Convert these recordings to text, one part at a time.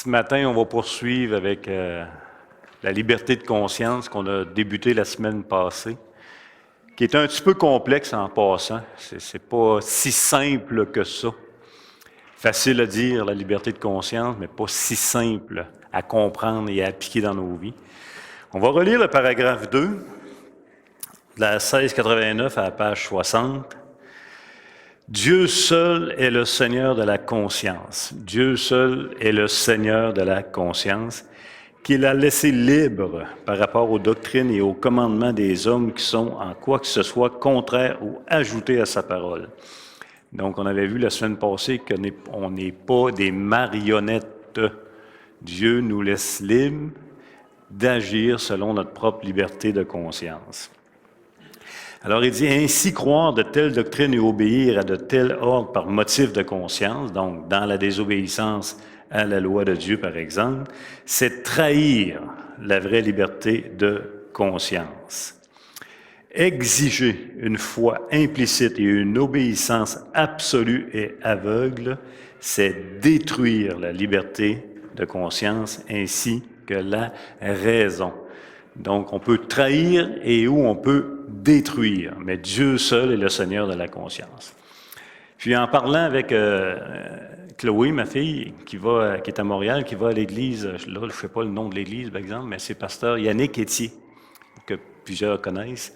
Ce matin, on va poursuivre avec la liberté de conscience qu'on a débuté la semaine passée, qui est un petit peu complexe en passant. C'est pas si simple que ça. Facile à dire, la liberté de conscience, mais pas si simple à comprendre et à appliquer dans nos vies. On va relire le paragraphe 2, de la 1689 à la page 60. Dieu seul est le Seigneur de la conscience. Dieu seul est le Seigneur de la conscience, qu'il a laissé libre par rapport aux doctrines et aux commandements des hommes qui sont en quoi que ce soit contraires ou ajoutés à sa parole. Donc, on avait vu la semaine passée qu'on n'est pas des marionnettes. Dieu nous laisse libres d'agir selon notre propre liberté de conscience. Alors, il dit, ainsi croire de telles doctrines et obéir à de tels ordres par motif de conscience, donc dans la désobéissance à la loi de Dieu, par exemple, c'est trahir la vraie liberté de conscience. Exiger une foi implicite et une obéissance absolue et aveugle, c'est détruire la liberté de conscience ainsi que la raison. Donc, on peut trahir et où on peut détruire, mais Dieu seul est le Seigneur de la conscience. Puis en parlant avec Chloé, ma fille, qui est à Montréal, qui va à l'église, là, je ne sais pas le nom de l'église, par exemple, mais c'est pasteur Yannick Étier, que plusieurs connaissent.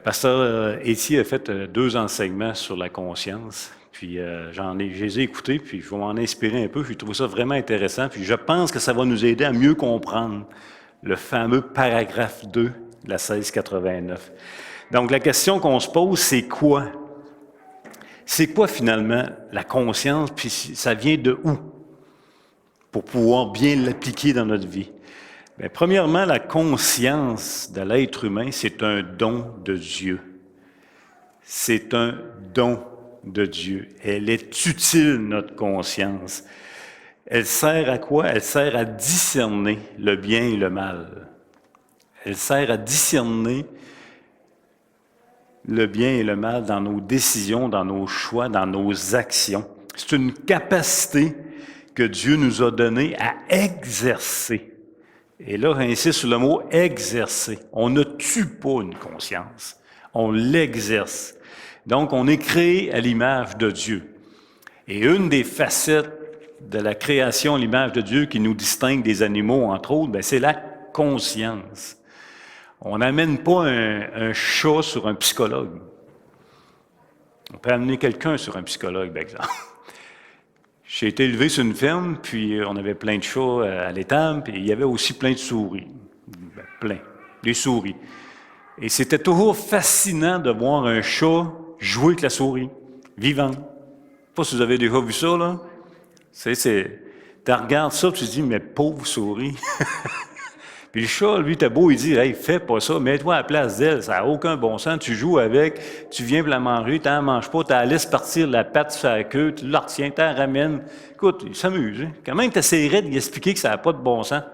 Pasteur Étier a fait 2 enseignements sur la conscience, puis je les ai écoutés, puis je vais m'en inspirer un peu, puis je trouve ça vraiment intéressant, puis je pense que ça va nous aider à mieux comprendre le fameux paragraphe 2 de la 1689. Donc, la question qu'on se pose, c'est quoi? C'est quoi, finalement, la conscience, puis ça vient de où? Pour pouvoir bien l'appliquer dans notre vie. Bien, premièrement, la conscience de l'être humain, c'est un don de Dieu. C'est un don de Dieu. Elle est utile, notre conscience. Elle sert à quoi? Elle sert à discerner le bien et le mal. Elle sert à discerner le bien et le mal dans nos décisions, dans nos choix, dans nos actions. C'est une capacité que Dieu nous a donnée à exercer. Et là, j'insiste sur le mot « exercer ». On ne tue pas une conscience, on l'exerce. Donc, on est créé à l'image de Dieu. Et une des facettes de la création à l'image de Dieu qui nous distingue des animaux, entre autres, bien, c'est la conscience. On n'amène pas un chat sur un psychologue. On peut amener quelqu'un sur un psychologue, par exemple. J'ai été élevé sur une ferme, puis on avait plein de chats à l'étable, puis il y avait aussi plein de souris. Ben, plein. Des souris. Et c'était toujours fascinant de voir un chat jouer avec la souris, vivante. Je ne sais pas si vous avez déjà vu ça, là. Tu regardes ça, tu te dis, mais pauvre souris. Puis le chat, lui, t'as beau, il dit, hey, fais pas ça, mets-toi à la place d'elle, ça n'a aucun bon sens, tu joues avec, tu viens pour la manger, tu n'en manges pas, tu la laisses partir la patte sur la queue, tu la retiens, tu la ramènes. Écoute, il s'amuse. Hein? Quand même, tu essaierais de lui expliquer que ça n'a pas de bon sens.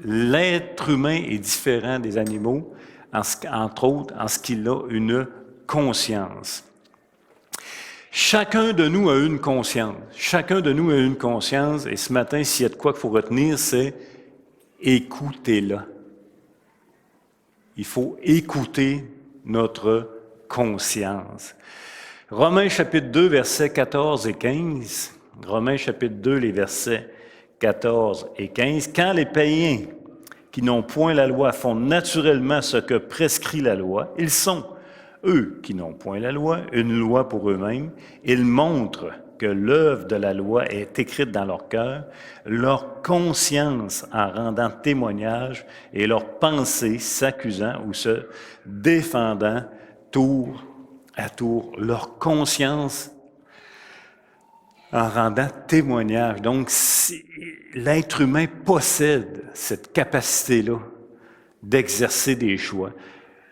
L'être humain est différent des animaux, entre autres, en ce qu'il a une conscience. Chacun de nous a une conscience. Chacun de nous a une conscience. Et ce matin, s'il y a de quoi qu'il faut retenir, c'est écoutez-la. Il faut écouter notre conscience. Romains chapitre 2, versets 14 et 15. Romains chapitre 2, les versets 14 et 15. Quand les païens qui n'ont point la loi font naturellement ce que prescrit la loi, ils sont eux qui n'ont point la loi, une loi pour eux-mêmes, ils montrent que l'œuvre de la loi est écrite dans leur cœur, leur conscience en rendant témoignage et leur pensée s'accusant ou se défendant tour à tour, leur conscience en rendant témoignage. Donc, l'être humain possède cette capacité-là d'exercer des choix.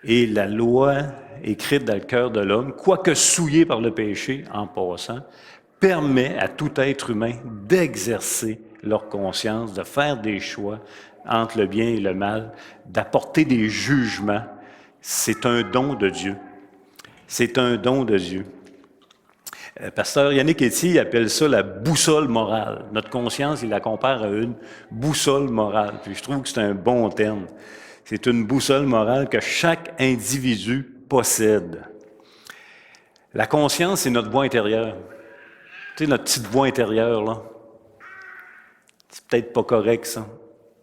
Et la loi écrite dans le cœur de l'homme, quoique souillée par le péché en passant, permet à tout être humain d'exercer leur conscience, de faire des choix entre le bien et le mal, d'apporter des jugements. C'est un don de Dieu. C'est un don de Dieu. Pasteur Yannick Etty appelle ça la boussole morale. Notre conscience, il la compare à une boussole morale. Puis je trouve que c'est un bon terme. C'est une boussole morale que chaque individu possède. La conscience, c'est notre voix intérieure. Tu sais, notre petite voix intérieure, là. C'est peut-être pas correct, ça.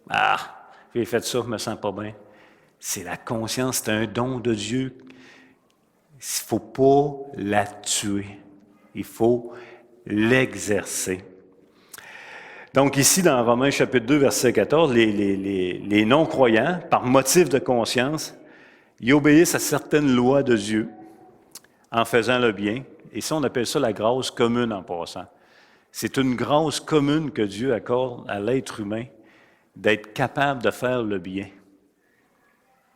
Ah, j'ai fait ça, je me sens pas bien. C'est la conscience, c'est un don de Dieu. Il ne faut pas la tuer. Il faut l'exercer. Donc ici, dans Romains chapitre 2, verset 14, les non-croyants, par motif de conscience, ils obéissent à certaines lois de Dieu en faisant le bien. Et ça, on appelle ça la grâce commune en passant. C'est une grâce commune que Dieu accorde à l'être humain d'être capable de faire le bien,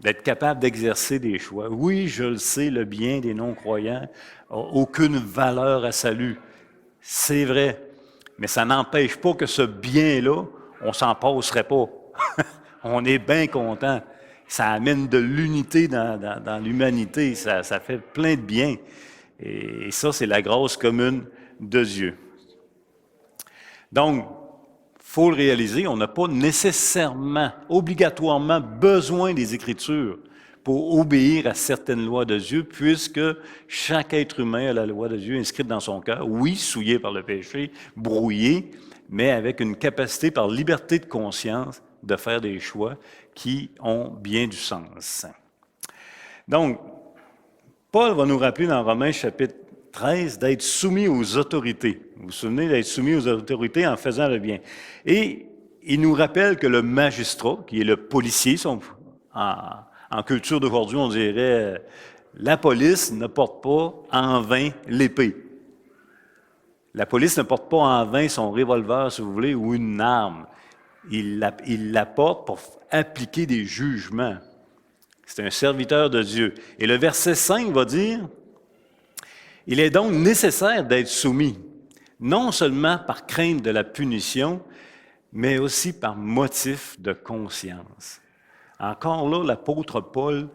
d'être capable d'exercer des choix. Oui, je le sais, le bien des non-croyants n'a aucune valeur à salut. C'est vrai, mais ça n'empêche pas que ce bien-là, on s'en passerait pas. On est bien content. Ça amène de l'unité dans l'humanité. Ça fait plein de bien. Et ça, c'est la grâce commune de Dieu. Donc, il faut le réaliser, on n'a pas nécessairement, obligatoirement besoin des Écritures pour obéir à certaines lois de Dieu, puisque chaque être humain a la loi de Dieu inscrite dans son cœur, oui, souillé par le péché, brouillé, mais avec une capacité par liberté de conscience de faire des choix qui ont bien du sens. Donc, Paul va nous rappeler dans Romains chapitre 13 d'être soumis aux autorités. Vous vous souvenez d'être soumis aux autorités en faisant le bien. Et il nous rappelle que le magistrat, qui est le policier, en culture d'aujourd'hui, on dirait la police ne porte pas en vain l'épée. La police ne porte pas en vain son revolver, si vous voulez, ou une arme. Il la porte pour appliquer des jugements. C'est un serviteur de Dieu. Et le verset 5 va dire, « Il est donc nécessaire d'être soumis, non seulement par crainte de la punition, mais aussi par motif de conscience. » Encore là, l'apôtre Paul,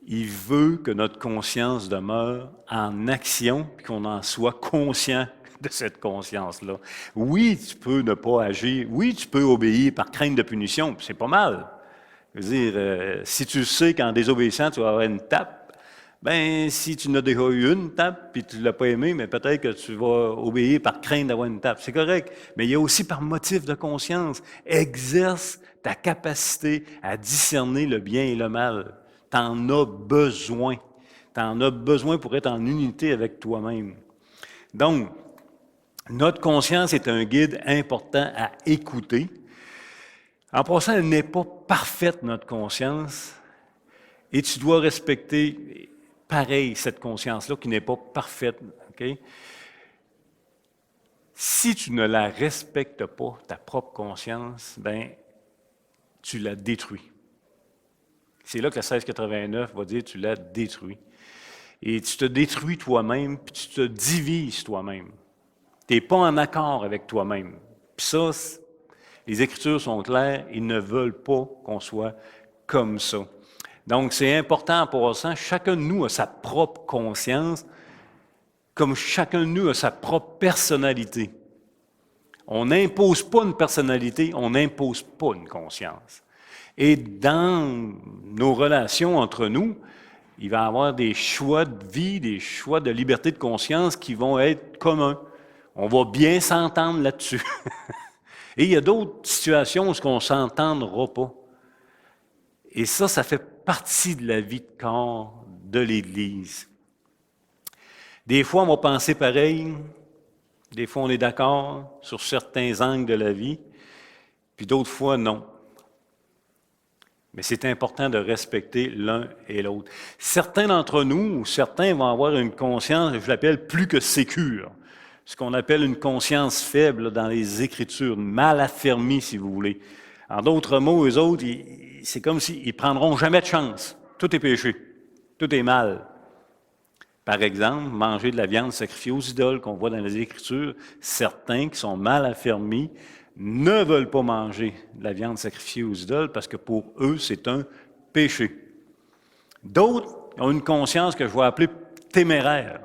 il veut que notre conscience demeure en action, puis qu'on en soit conscient de cette conscience-là. Oui, tu peux ne pas agir, oui, tu peux obéir par crainte de punition, puis c'est pas mal. Je veux dire, si tu sais qu'en désobéissant, tu vas avoir une tape, bien, si tu n'as déjà eu une tape, puis tu ne l'as pas aimé, mais peut-être que tu vas obéir par crainte d'avoir une tape. C'est correct. Mais il y a aussi par motif de conscience. Exerce ta capacité à discerner le bien et le mal. Tu en as besoin. Tu en as besoin pour être en unité avec toi-même. Donc, notre conscience est un guide important à écouter. En passant, elle n'est pas parfaite, notre conscience, et tu dois respecter, pareil, cette conscience-là qui n'est pas parfaite. Okay? Si tu ne la respectes pas, ta propre conscience, ben, tu la détruis. C'est là que le 1689 va dire tu la détruis. Et tu te détruis toi-même, puis tu te divises toi-même. Tu n'es pas en accord avec toi-même. Puis ça, les Écritures sont claires, ils ne veulent pas qu'on soit comme ça. Donc, c'est important pour ça. Chacun de nous a sa propre conscience, comme chacun de nous a sa propre personnalité. On n'impose pas une personnalité, on n'impose pas une conscience. Et dans nos relations entre nous, il va y avoir des choix de vie, des choix de liberté de conscience qui vont être communs. On va bien s'entendre là-dessus. Et il y a d'autres situations où on ne s'entendra pas. Et ça fait partie de la vie de corps de l'Église. Des fois, on va penser pareil. Des fois, on est d'accord sur certains angles de la vie. Puis d'autres fois, non. Mais c'est important de respecter l'un et l'autre. Certains d'entre nous, ou certains vont avoir une conscience, je l'appelle plus que sécure. Ce qu'on appelle une conscience faible dans les Écritures, mal affermie, si vous voulez. En d'autres mots, eux autres, c'est comme s'ils ne prendront jamais de chance. Tout est péché. Tout est mal. Par exemple, manger de la viande sacrifiée aux idoles qu'on voit dans les Écritures, certains qui sont mal affermis ne veulent pas manger de la viande sacrifiée aux idoles parce que pour eux, c'est un péché. D'autres ont une conscience que je vais appeler téméraire.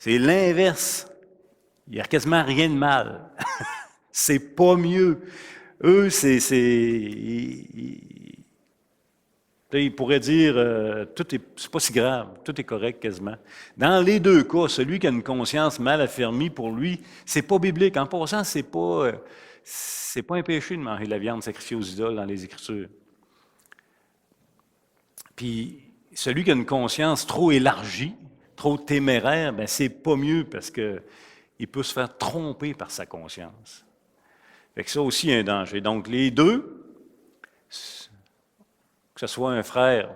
C'est l'inverse. Il n'y a quasiment rien de mal. C'est pas mieux. Eux, ils pourraient dire, c'est pas si grave, tout est correct quasiment. Dans les deux cas, celui qui a une conscience mal affermie, pour lui, c'est pas biblique. En passant, c'est pas un péché de manger de la viande sacrifiée aux idoles dans les Écritures. Puis, celui qui a une conscience trop élargie, trop téméraire, ben c'est pas mieux parce que il peut se faire tromper par sa conscience. Fait que ça aussi, il y a un danger. Donc, les deux, que ce soit un frère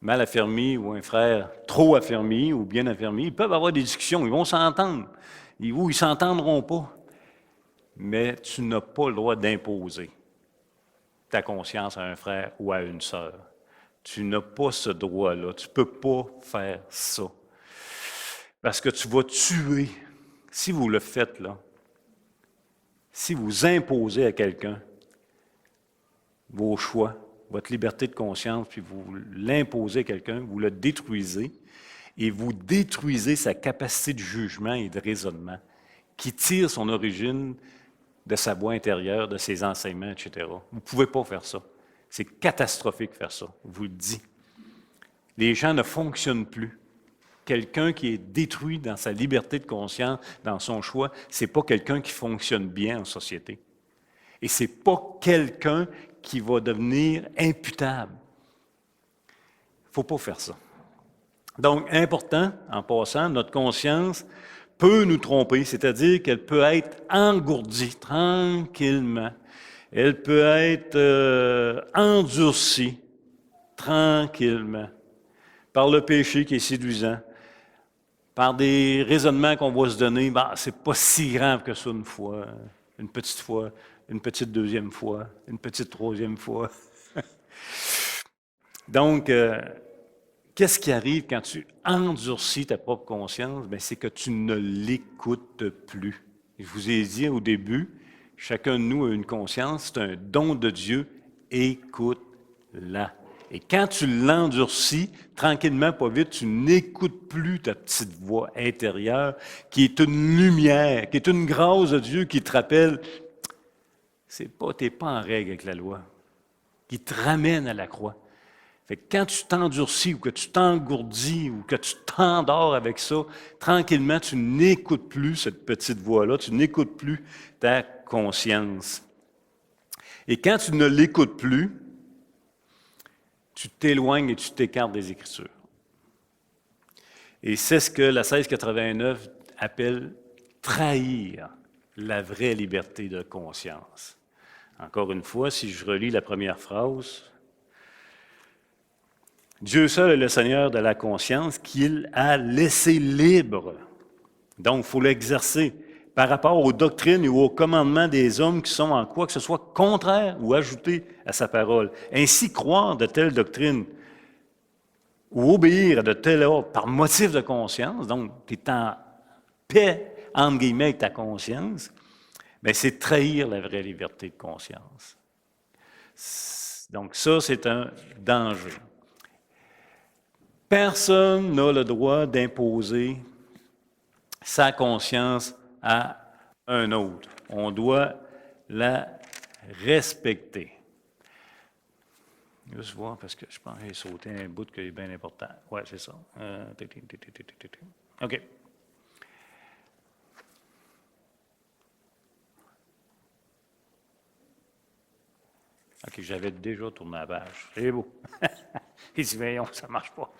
mal affermi ou un frère trop affermi ou bien affermi, ils peuvent avoir des discussions, ils vont s'entendre. Ou ils ne s'entendront pas. Mais tu n'as pas le droit d'imposer ta conscience à un frère ou à une sœur. Tu n'as pas ce droit-là. Tu ne peux pas faire ça. Parce que tu vas tuer, si vous le faites là, si vous imposez à quelqu'un vos choix, votre liberté de conscience, puis vous l'imposez à quelqu'un, vous le détruisez, et vous détruisez sa capacité de jugement et de raisonnement, qui tire son origine de sa voix intérieure, de ses enseignements, etc. Vous ne pouvez pas faire ça. C'est catastrophique faire ça, je vous le dis. Les gens ne fonctionnent plus. Quelqu'un qui est détruit dans sa liberté de conscience, dans son choix, ce n'est pas quelqu'un qui fonctionne bien en société. Et ce n'est pas quelqu'un qui va devenir imputable. Il ne faut pas faire ça. Donc, important, en passant, notre conscience peut nous tromper, c'est-à-dire qu'elle peut être engourdie tranquillement. Elle peut être endurcie tranquillement par le péché qui est séduisant, par des raisonnements qu'on va se donner. C'est pas si grave que ça une fois, une petite deuxième fois, une petite troisième fois. Donc, qu'est-ce qui arrive quand tu endurcis ta propre conscience? C'est que tu ne l'écoutes plus. Je vous ai dit au début, chacun de nous a une conscience, c'est un don de Dieu, écoute-la. Et quand tu l'endurcis, tranquillement, pas vite, tu n'écoutes plus ta petite voix intérieure, qui est une lumière, qui est une grâce de Dieu qui te rappelle, tu n'es pas en règle avec la loi, qui te ramène à la croix. Fait que quand tu t'endurcis ou que tu t'engourdis ou que tu t'endors avec ça, tranquillement, tu n'écoutes plus cette petite voix-là, tu n'écoutes plus ta conscience. Et quand tu ne l'écoutes plus, tu t'éloignes et tu t'écartes des Écritures. Et c'est ce que la 1689 appelle trahir la vraie liberté de conscience. Encore une fois, si je relis la première phrase, Dieu seul est le Seigneur de la conscience qu'il a laissé libre. Donc, il faut l'exercer par rapport aux doctrines ou aux commandements des hommes qui sont en quoi que ce soit contraires ou ajoutés à sa parole. Ainsi, croire de telles doctrines ou obéir à de tels ordres par motif de conscience, donc tu es en paix, entre guillemets, avec ta conscience, c'est trahir la vraie liberté de conscience. Donc ça, c'est un danger. Personne n'a le droit d'imposer sa conscience à un autre. On doit la respecter. Juste voir, parce que je pense que j'ai sauté un bout qui est bien important. Oui, c'est ça. OK. OK, j'avais déjà tourné la page. C'est beau. Il dit, voyons, ça ne marche pas.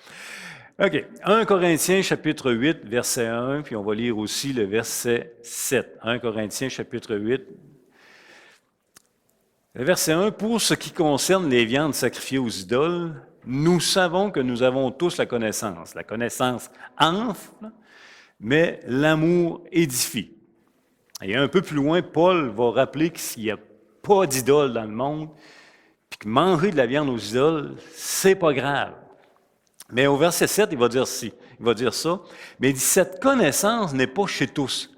OK. 1 Corinthiens, chapitre 8, verset 1, puis on va lire aussi le verset 7. 1 Corinthiens, chapitre 8. Le verset 1, « Pour ce qui concerne les viandes sacrifiées aux idoles, nous savons que nous avons tous la connaissance. La connaissance enfle, mais l'amour édifie. » Et un peu plus loin, Paul va rappeler qu'il n'y a pas d'idoles dans le monde, puis que manger de la viande aux idoles, c'est pas grave. Mais au verset 7, il va dire ça, mais il dit, « Cette connaissance n'est pas chez tous.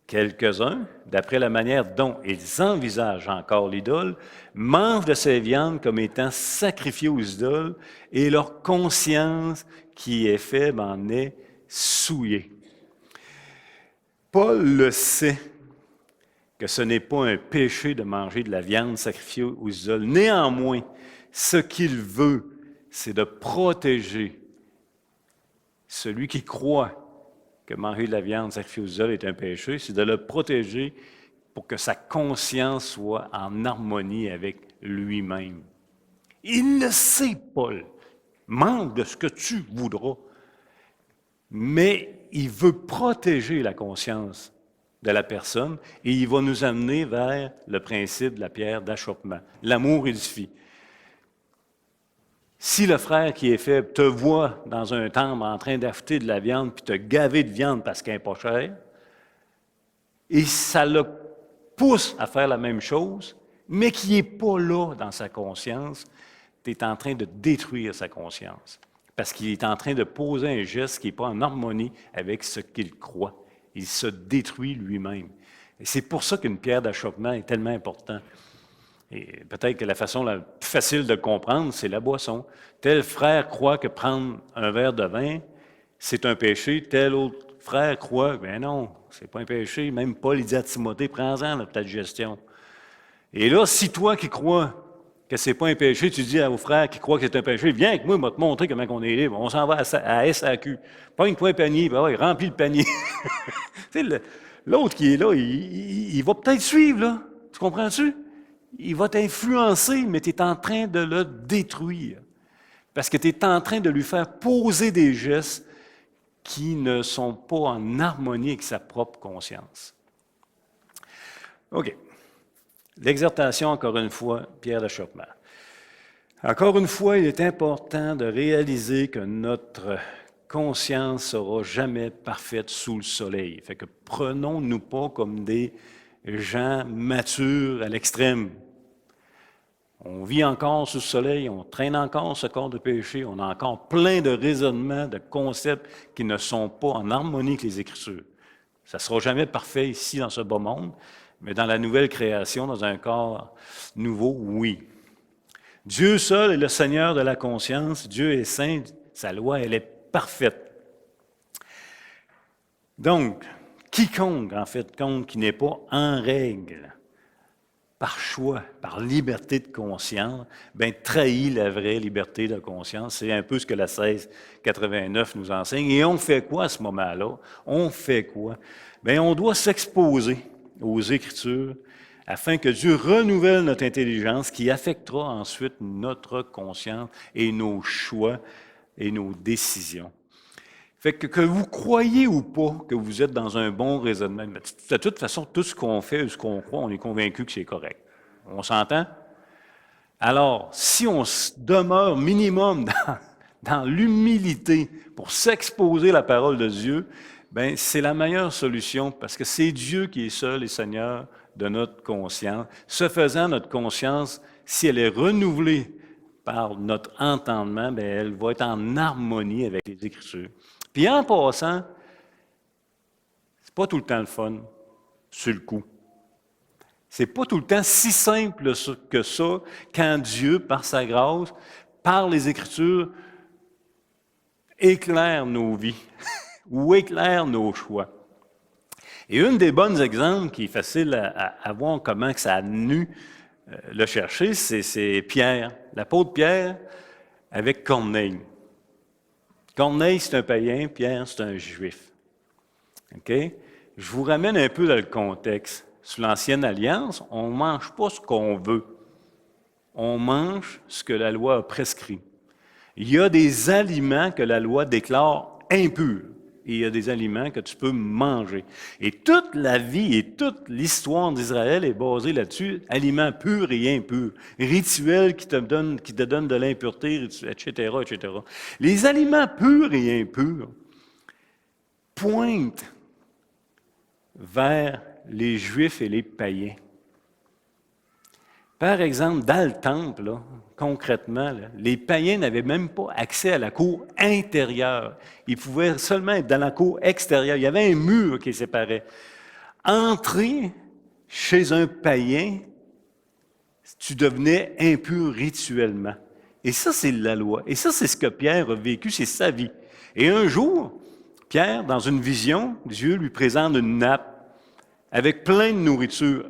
Quelques-uns, d'après la manière dont ils envisagent encore l'idole, mangent de ces viandes comme étant sacrifiées aux idoles, et leur conscience qui est faible en est souillée. » Paul le sait que ce n'est pas un péché de manger de la viande sacrifiée aux idoles. Néanmoins, ce qu'il veut, c'est de protéger celui qui croit que manger de la viande sacrifiée aux idoles est un péché, c'est de le protéger pour que sa conscience soit en harmonie avec lui-même. Il le sait, Paul. Manque de ce que tu voudras. Mais il veut protéger la conscience de la personne et il va nous amener vers le principe de la pierre d'achoppement. L'amour édifie. Si le frère qui est faible te voit dans un temple en train d'acheter de la viande puis te gaver de viande parce qu'elle n'est pas chère, et ça le pousse à faire la même chose, mais qui n'est pas là dans sa conscience, tu es en train de détruire sa conscience. Parce qu'il est en train de poser un geste qui n'est pas en harmonie avec ce qu'il croit. Il se détruit lui-même. Et c'est pour ça qu'une pierre d'achoppement est tellement importante. Et peut-être que la façon la plus facile de le comprendre, c'est la boisson. Tel frère croit que prendre un verre de vin, c'est un péché. Tel autre frère croit, bien non, c'est pas un péché. Même Paul, il dit à Timothée, prends-en ta digestion. Et là, si toi qui crois que c'est pas un péché, tu dis aux frères qui croient que c'est un péché, viens avec moi, je vais te montrer comment on est libre. On s'en va à SAQ. Pogne-toi un panier, ben ouais, remplis le panier. Tu sais, l'autre qui est là, il va peut-être suivre, là. Tu comprends-tu? Il va t'influencer, mais tu es en train de le détruire. Parce que tu es en train de lui faire poser des gestes qui ne sont pas en harmonie avec sa propre conscience. OK. L'exhortation, encore une fois, pierre d'achoppement. Encore une fois, il est important de réaliser que notre conscience ne sera jamais parfaite sous le soleil. Fait que prenons-nous pas comme des gens matures à l'extrême. On vit encore sous le soleil, on traîne encore ce corps de péché, on a encore plein de raisonnements, de concepts qui ne sont pas en harmonie avec les Écritures. Ça ne sera jamais parfait ici dans ce beau monde, mais dans la nouvelle création, dans un corps nouveau, oui. Dieu seul est le Seigneur de la conscience, Dieu est saint, sa loi, elle est parfaite. Donc, quiconque, en fait, compte qui n'est pas en règle, par choix, par liberté de conscience, bien, trahit la vraie liberté de conscience. C'est un peu ce que la 1689 nous enseigne. Et on fait quoi à ce moment-là? On fait quoi? Bien, on doit s'exposer aux Écritures afin que Dieu renouvelle notre intelligence qui affectera ensuite notre conscience et nos choix et nos décisions. Fait que vous croyez ou pas que vous êtes dans un bon raisonnement, de toute façon, tout ce qu'on fait ou ce qu'on croit, on est convaincu que c'est correct. On s'entend? Alors, si on demeure minimum dans l'humilité pour s'exposer à la parole de Dieu, bien, c'est la meilleure solution parce que c'est Dieu qui est seul et Seigneur de notre conscience. Ce faisant, notre conscience, si elle est renouvelée par notre entendement, bien, elle va être en harmonie avec les Écritures. Puis en passant, c'est pas tout le temps le fun, sur le coup. C'est pas tout le temps si simple que ça quand Dieu, par sa grâce, par les Écritures, éclaire nos vies ou éclaire nos choix. Et un des bons exemples qui est facile à voir comment que ça a nu le chercher, c'est Pierre, l'apôtre Pierre avec Corneille. Corneille, c'est un païen, Pierre, c'est un juif. OK? Je vous ramène un peu dans le contexte. Sous l'Ancienne Alliance, on ne mange pas ce qu'on veut. On mange ce que la loi a prescrit. Il y a des aliments que la loi déclare impurs. Et il y a des aliments que tu peux manger. Et toute la vie et toute l'histoire d'Israël est basée là-dessus, aliments purs et impurs, rituels qui te donnent de l'impureté, etc., etc. Les aliments purs et impurs pointent vers les Juifs et les païens. Par exemple, dans le temple, là, concrètement, là, les païens n'avaient même pas accès à la cour intérieure. Ils pouvaient seulement être dans la cour extérieure. Il y avait un mur qui les séparait. Entrer chez un païen, tu devenais impur rituellement. Et ça, c'est la loi. Et ça, c'est ce que Pierre a vécu, c'est sa vie. Et un jour, Pierre, dans une vision, Dieu lui présente une nappe avec plein de nourriture.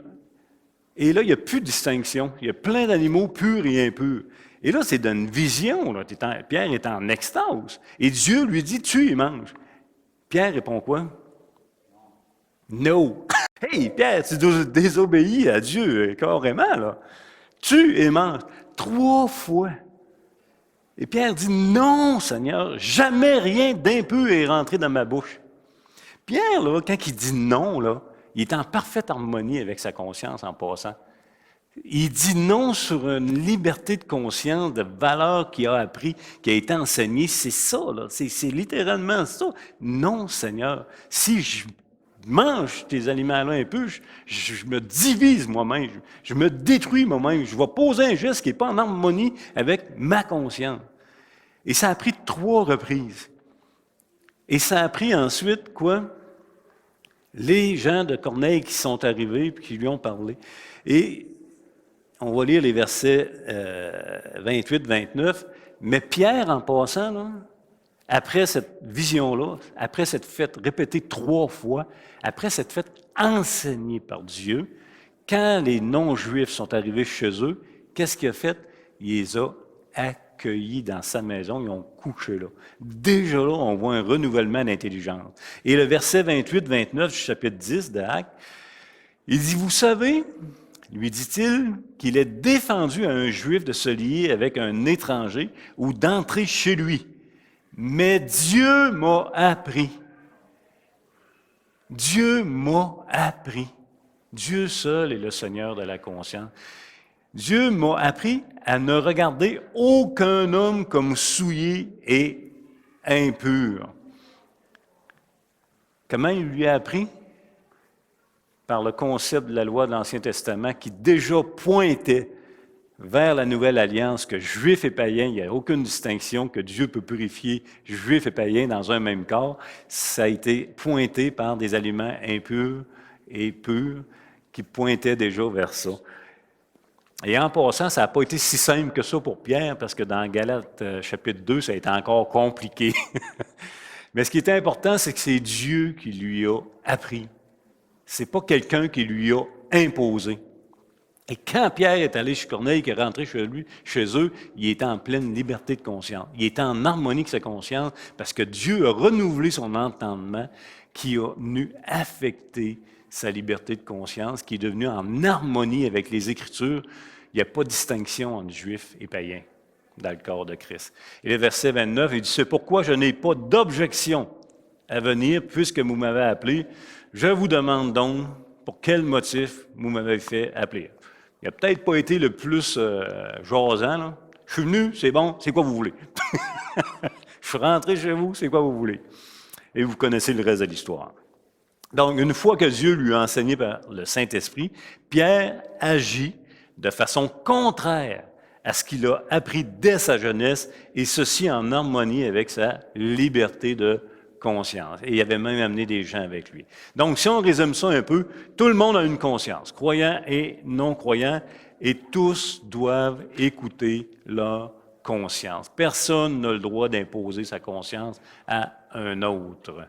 Et là, il n'y a plus de distinction. Il y a plein d'animaux purs et impurs. Et là, c'est d'une vision. Là. Pierre est en extase. Et Dieu lui dit, tue et mange. Pierre répond quoi? No. Hey, Pierre, tu désobéis à Dieu carrément, là. Tue et mange. 3 fois. Et Pierre dit, non, Seigneur, jamais rien d'impur est rentré dans ma bouche. Pierre, là, quand il dit non, là, il est en parfaite harmonie avec sa conscience en passant. Il dit non sur une liberté de conscience, de valeur qu'il a appris, qui a été enseignée. C'est ça, là. C'est littéralement ça. Non, Seigneur, si je mange tes aliments-là un peu, je me divise moi-même, je me détruis moi-même, je vais poser un geste qui n'est pas en harmonie avec ma conscience. Et ça a pris 3 reprises. Et ça a pris ensuite, quoi? Les gens de Corneille qui sont arrivés et qui lui ont parlé. Et on va lire les versets 28-29. Mais Pierre, en passant, là, après cette vision-là, après cette fête répétée 3 fois, après cette fête enseignée par Dieu, quand les non-juifs sont arrivés chez eux, qu'est-ce qu'il a fait? Il les a accueillis dans sa maison, ils ont couché là. Déjà là, on voit un renouvellement d'intelligence. Et le verset 28-29 du chapitre 10 de Actes, il dit, vous savez, lui dit-il, qu'il est défendu à un juif de se lier avec un étranger ou d'entrer chez lui. Mais Dieu m'a appris. Dieu m'a appris. Dieu seul est le Seigneur de la conscience. Dieu m'a appris à ne regarder aucun homme comme souillé et impur. Comment il lui a appris? Par le concept de la loi de l'Ancien Testament qui déjà pointait vers la nouvelle alliance que juifs et païens, il n'y a aucune distinction, que Dieu peut purifier juifs et païens dans un même corps. Ça a été pointé par des aliments impurs et purs qui pointaient déjà vers ça. Et en passant, ça n'a pas été si simple que ça pour Pierre, parce que dans Galates chapitre 2, ça a été encore compliqué. Mais ce qui est important, c'est que c'est Dieu qui lui a appris. C'est pas quelqu'un qui lui a imposé. Et quand Pierre est allé chez Corneille, qui est rentré chez eux, il était en pleine liberté de conscience. Il était en harmonie avec sa conscience parce que Dieu a renouvelé son entendement qui a venu affecter sa liberté de conscience, qui est devenue en harmonie avec les Écritures. Il n'y a pas de distinction entre juifs et païens dans le corps de Christ. Et le verset 29, il dit, c'est pourquoi je n'ai pas d'objection à venir puisque vous m'avez appelé. Je vous demande donc pour quel motif vous m'avez fait appeler. Il n'a peut-être pas été le plus jasant, là. Je suis venu, c'est bon, c'est quoi vous voulez? Je suis rentré chez vous, c'est quoi vous voulez? Et vous connaissez le reste de l'histoire. Donc, une fois que Dieu lui a enseigné par le Saint-Esprit, Pierre agit de façon contraire à ce qu'il a appris dès sa jeunesse, et ceci en harmonie avec sa liberté de conscience. Et il avait même amené des gens avec lui. Donc, si on résume ça un peu, tout le monde a une conscience, croyants et non-croyants, et tous doivent écouter leur conscience. Personne n'a le droit d'imposer sa conscience à un autre.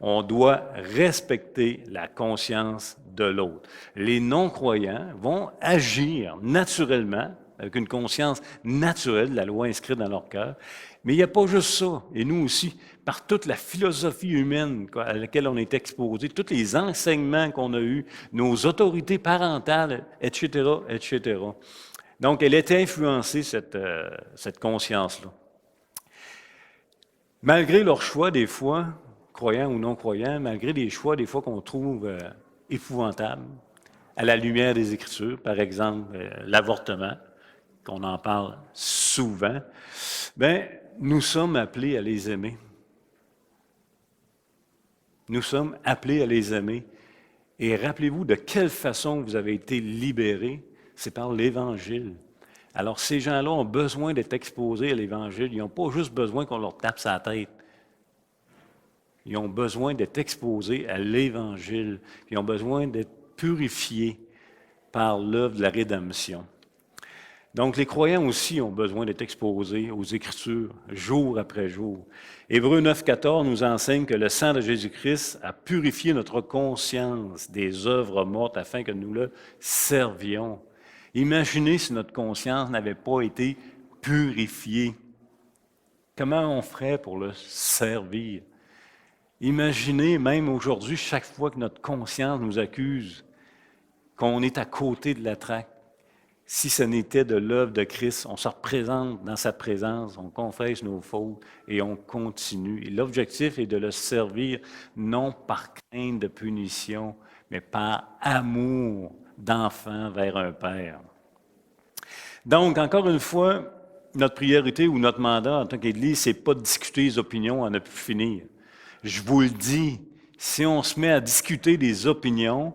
On doit respecter la conscience de l'autre. Les non-croyants vont agir naturellement, avec une conscience naturelle, la loi inscrite dans leur cœur. Mais il n'y a pas juste ça. Et nous aussi, par toute la philosophie humaine à laquelle on est exposé, tous les enseignements qu'on a eus, nos autorités parentales, etc., etc. Donc, elle est influencée, cette conscience-là. Malgré leur choix, des fois, croyants ou non-croyants, malgré des choix, des fois, qu'on trouve épouvantables, à la lumière des Écritures, par exemple, l'avortement, qu'on en parle souvent, bien, nous sommes appelés à les aimer. Nous sommes appelés à les aimer. Et rappelez-vous de quelle façon vous avez été libérés, c'est par l'Évangile. Alors, ces gens-là ont besoin d'être exposés à l'Évangile. Ils n'ont pas juste besoin qu'on leur tape sa tête. Ils ont besoin d'être exposés à l'Évangile. Ils ont besoin d'être purifiés par l'œuvre de la rédemption. Donc, les croyants aussi ont besoin d'être exposés aux Écritures, jour après jour. Hébreux 9,14 nous enseigne que le sang de Jésus-Christ a purifié notre conscience des œuvres mortes afin que nous le servions. Imaginez si notre conscience n'avait pas été purifiée. Comment on ferait pour le servir? Imaginez, même aujourd'hui, chaque fois que notre conscience nous accuse, qu'on est à côté de la traque. Si ce n'était de l'œuvre de Christ, on se représente dans sa présence, on confesse nos fautes et on continue. Et l'objectif est de le servir non par crainte de punition, mais par amour d'enfant vers un Père. Donc, encore une fois, notre priorité ou notre mandat en tant qu'Église, c'est pas de discuter les opinions à ne plus finir. Je vous le dis, si on se met à discuter des opinions,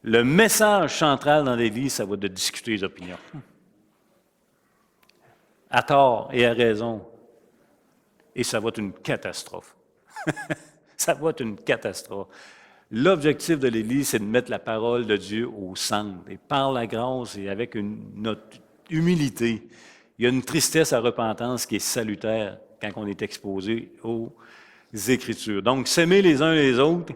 le message central dans l'Église, ça va être de discuter les opinions. À tort et à raison. Et ça va être une catastrophe. Ça va être une catastrophe. L'objectif de l'Église, c'est de mettre la parole de Dieu au centre. Et par la grâce et avec notre humilité, il y a une tristesse à repentance qui est salutaire quand on est exposé aux Écritures. Donc, s'aimer les uns les autres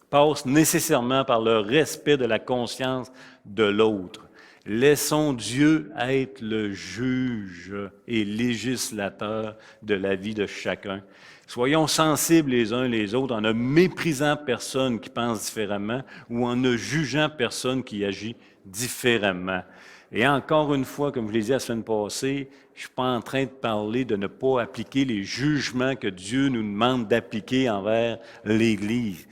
passe nécessairement par le respect de la conscience de l'autre. Laissons Dieu être le juge et législateur de la vie de chacun. Soyons sensibles les uns les autres en ne méprisant personne qui pense différemment ou en ne jugeant personne qui agit différemment. Et encore une fois, comme je l'ai dit la semaine passée, je ne suis pas en train de parler de ne pas appliquer les jugements que Dieu nous demande d'appliquer envers l'Église.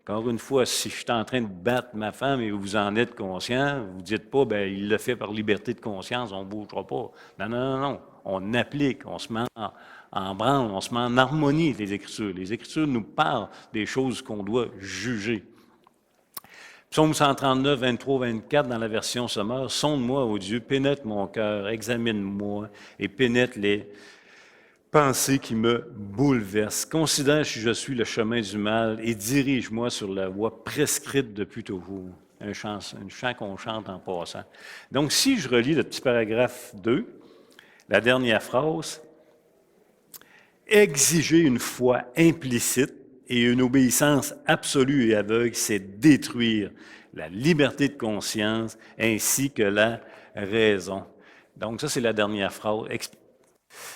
Encore une fois, si je suis en train de battre ma femme et vous en êtes conscient, vous ne dites pas, bien, il le fait par liberté de conscience, on ne bougera pas. Non, non, non, non. On applique, on se met en branle, on se met en harmonie avec les Écritures. Les Écritures nous parlent des choses qu'on doit juger. Psaume 139, 23, 24, dans la version sommaire, « Sonde-moi, ô Dieu, pénètre mon cœur, examine-moi et pénètre les pensées qui me bouleversent. Considère si je suis le chemin du mal et dirige-moi sur la voie prescrite depuis toujours. » Un chant qu'on chante en passant. Donc, si je relis le petit paragraphe 2, la dernière phrase, « Exiger une foi implicite et une obéissance absolue et aveugle, c'est détruire la liberté de conscience ainsi que la raison. » Donc, ça, c'est la dernière phrase.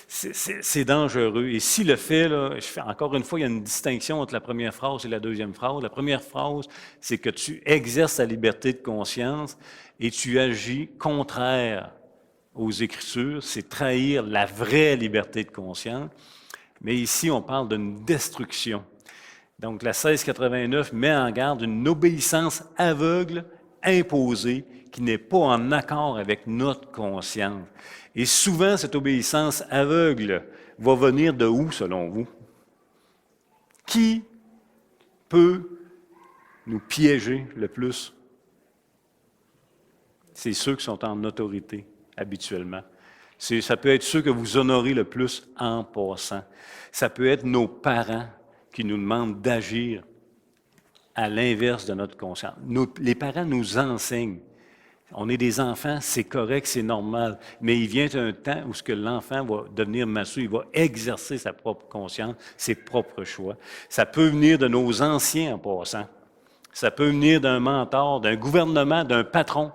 C'est dangereux. Et si le fait, là, encore une fois, il y a une distinction entre la première phrase et la deuxième phrase. La première phrase, c'est que tu exerces ta liberté de conscience et tu agis contraire aux Écritures. C'est trahir la vraie liberté de conscience. Mais ici, on parle d'une destruction. Donc, la 1689 met en garde une obéissance aveugle, imposée, qui n'est pas en accord avec notre conscience. Et souvent, cette obéissance aveugle va venir de où, selon vous? Qui peut nous piéger le plus? C'est ceux qui sont en autorité, habituellement. Ça peut être ceux que vous honorez le plus en passant. Ça peut être nos parents qui nous demandent d'agir à l'inverse de notre conscience. Les parents nous enseignent. On est des enfants, c'est correct, c'est normal. Mais il vient un temps où l'enfant va devenir massue, il va exercer sa propre conscience, ses propres choix. Ça peut venir de nos anciens en passant. Ça peut venir d'un mentor, d'un gouvernement, d'un patron.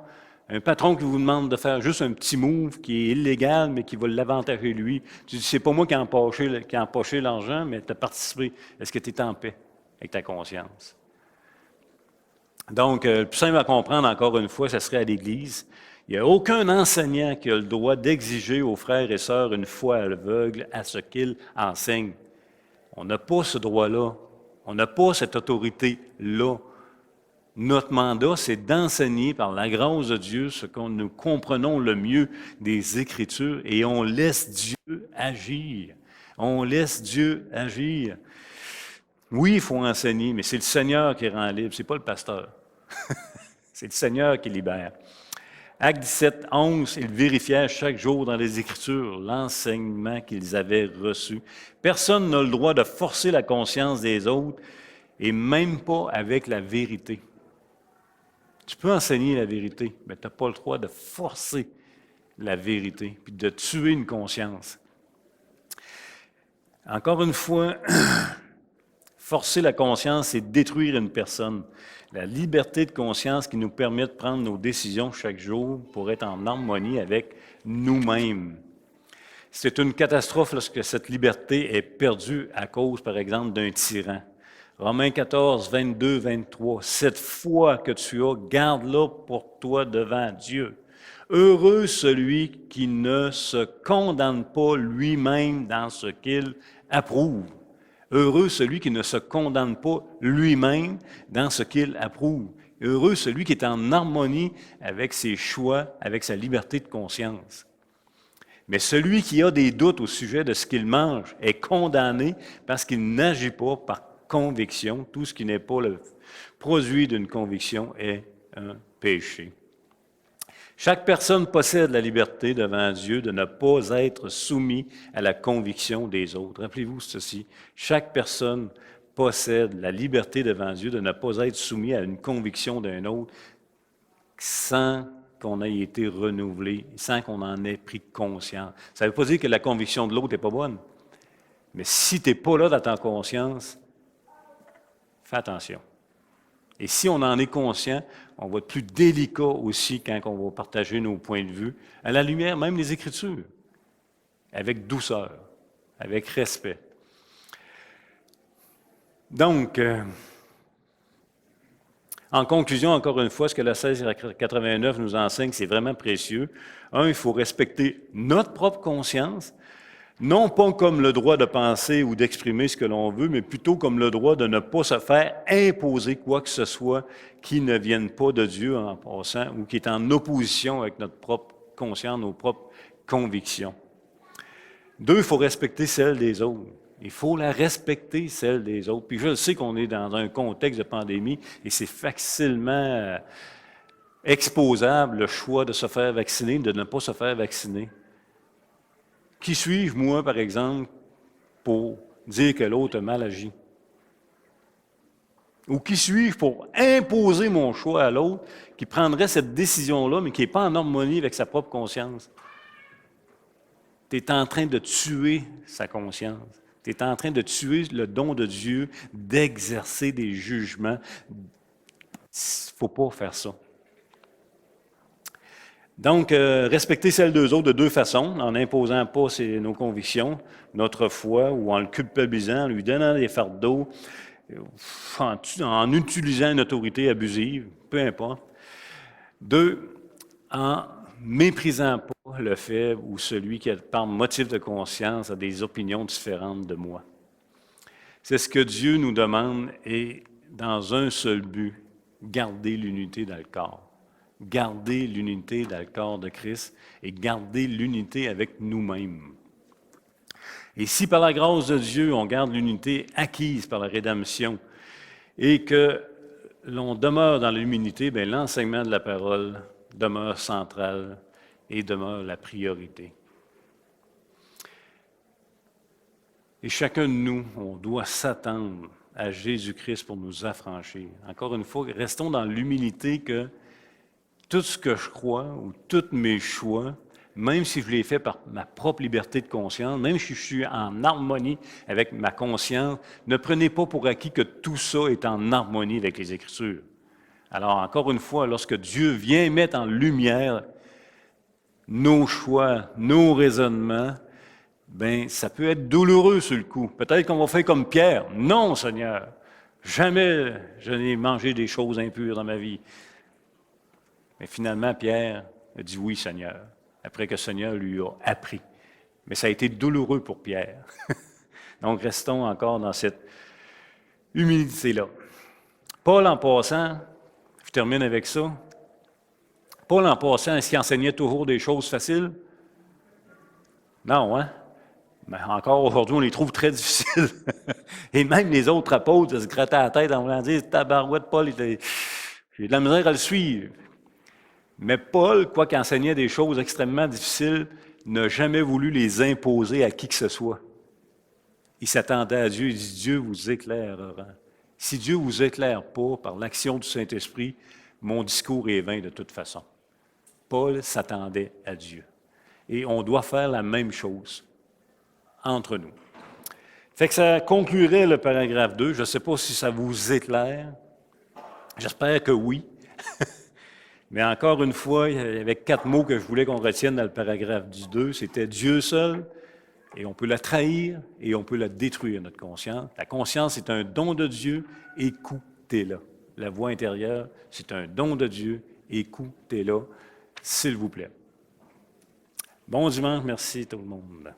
Un patron qui vous demande de faire juste un petit move qui est illégal, mais qui va l'avantager lui. Tu dis, c'est pas moi qui ai empoché l'argent, mais tu as participé. Est-ce que tu es en paix avec ta conscience? Donc, le plus simple à comprendre, encore une fois, ce serait à l'Église. Il n'y a aucun enseignant qui a le droit d'exiger aux frères et sœurs une foi aveugle à ce qu'ils enseignent. On n'a pas ce droit-là. On n'a pas cette autorité-là. Notre mandat, c'est d'enseigner par la grâce de Dieu ce que nous comprenons le mieux des Écritures et on laisse Dieu agir. On laisse Dieu agir. Oui, il faut enseigner, mais c'est le Seigneur qui rend libre, c'est pas le pasteur. C'est le Seigneur qui libère. Acte 17, 11, ils vérifièrent chaque jour dans les Écritures l'enseignement qu'ils avaient reçu. Personne n'a le droit de forcer la conscience des autres et même pas avec la vérité. Tu peux enseigner la vérité, mais tu n'as pas le droit de forcer la vérité, puis de tuer une conscience. Encore une fois, forcer la conscience, c'est détruire une personne. La liberté de conscience qui nous permet de prendre nos décisions chaque jour pour être en harmonie avec nous-mêmes. C'est une catastrophe lorsque cette liberté est perdue à cause, par exemple, d'un tyran. Romains 14, 22, 23. Cette foi que tu as, garde-la pour toi devant Dieu. Heureux celui qui ne se condamne pas lui-même dans ce qu'il approuve. Heureux celui qui ne se condamne pas lui-même dans ce qu'il approuve. Heureux celui qui est en harmonie avec ses choix, avec sa liberté de conscience. Mais celui qui a des doutes au sujet de ce qu'il mange est condamné parce qu'il n'agit pas par conviction. Tout ce qui n'est pas le produit d'une conviction est un péché. Chaque personne possède la liberté devant Dieu de ne pas être soumis à la conviction des autres. Rappelez-vous ceci, chaque personne possède la liberté devant Dieu de ne pas être soumis à une conviction d'un autre sans qu'on ait été renouvelé, sans qu'on en ait pris conscience. Ça ne veut pas dire que la conviction de l'autre n'est pas bonne, mais si tu n'es pas là dans ta conscience, fais attention. Et si on en est conscient, on va être plus délicat aussi quand on va partager nos points de vue, à la lumière même des Écritures, avec douceur, avec respect. Donc, en conclusion, encore une fois, ce que la 1689 nous enseigne, c'est vraiment précieux. Il faut respecter notre propre conscience, non pas comme le droit de penser ou d'exprimer ce que l'on veut, mais plutôt comme le droit de ne pas se faire imposer quoi que ce soit qui ne vienne pas de Dieu en passant ou qui est en opposition avec notre propre conscience, nos propres convictions. 2, il faut respecter celle des autres. Il faut la respecter, celle des autres. Puis je sais qu'on est dans un contexte de pandémie et c'est facilement exposable le choix de se faire vacciner, de ne pas se faire vacciner. Qui suis-je, moi, par exemple, pour dire que l'autre a mal agi? Ou qui suis-je pour imposer mon choix à l'autre qui prendrait cette décision-là, mais qui n'est pas en harmonie avec sa propre conscience? Tu es en train de tuer sa conscience. Tu es en train de tuer le don de Dieu d'exercer des jugements. Il ne faut pas faire ça. Donc, respecter celle d'eux autres de deux façons, en n'imposant pas nos convictions, notre foi, ou en le culpabilisant, en lui donnant des fardeaux, en utilisant une autorité abusive, peu importe. 2, en méprisant pas le fait ou celui qui, par motif de conscience, a des opinions différentes de moi. C'est ce que Dieu nous demande et dans un seul but, garder l'unité dans le corps. Garder l'unité dans le corps de Christ et garder l'unité avec nous-mêmes. Et si par la grâce de Dieu, on garde l'unité acquise par la rédemption et que l'on demeure dans l'unité, bien, l'enseignement de la parole demeure central et demeure la priorité. Et chacun de nous, on doit s'attendre à Jésus-Christ pour nous affranchir. Encore une fois, restons dans l'humilité que tout ce que je crois ou tous mes choix, même si je les fais par ma propre liberté de conscience, même si je suis en harmonie avec ma conscience, ne prenez pas pour acquis que tout ça est en harmonie avec les Écritures. Alors, encore une fois, lorsque Dieu vient mettre en lumière nos choix, nos raisonnements, bien, ça peut être douloureux sur le coup. Peut-être qu'on va faire comme Pierre. Non, Seigneur, jamais je n'ai mangé des choses impures dans ma vie. Mais finalement, Pierre a dit oui, Seigneur, après que le Seigneur lui a appris. Mais ça a été douloureux pour Pierre. Donc, restons encore dans cette humilité-là. Paul, en passant, je termine avec ça. Paul, en passant, est-ce qu'il enseignait toujours des choses faciles? Non, hein? Mais encore aujourd'hui, on les trouve très difficiles. Et même les autres apôtres se grattaient la tête en voulant dire « Tabarouette, Paul, j'ai de la misère à le suivre. » Mais Paul, quoiqu'il enseignait des choses extrêmement difficiles, n'a jamais voulu les imposer à qui que ce soit. Il s'attendait à Dieu, il dit « Dieu vous éclairera. » Si Dieu ne vous éclaire pas par l'action du Saint-Esprit, mon discours est vain de toute façon. Paul s'attendait à Dieu. Et on doit faire la même chose entre nous. Fait que ça conclurait le paragraphe 2. Je ne sais pas si ça vous éclaire. J'espère que oui. Mais encore une fois, il y avait 4 mots que je voulais qu'on retienne dans le paragraphe du 2. C'était Dieu seul, et on peut la trahir, et on peut la détruire, notre conscience. La conscience est un don de Dieu, écoutez-la. La voix intérieure, c'est un don de Dieu, écoutez-la, s'il vous plaît. Bon dimanche, merci tout le monde.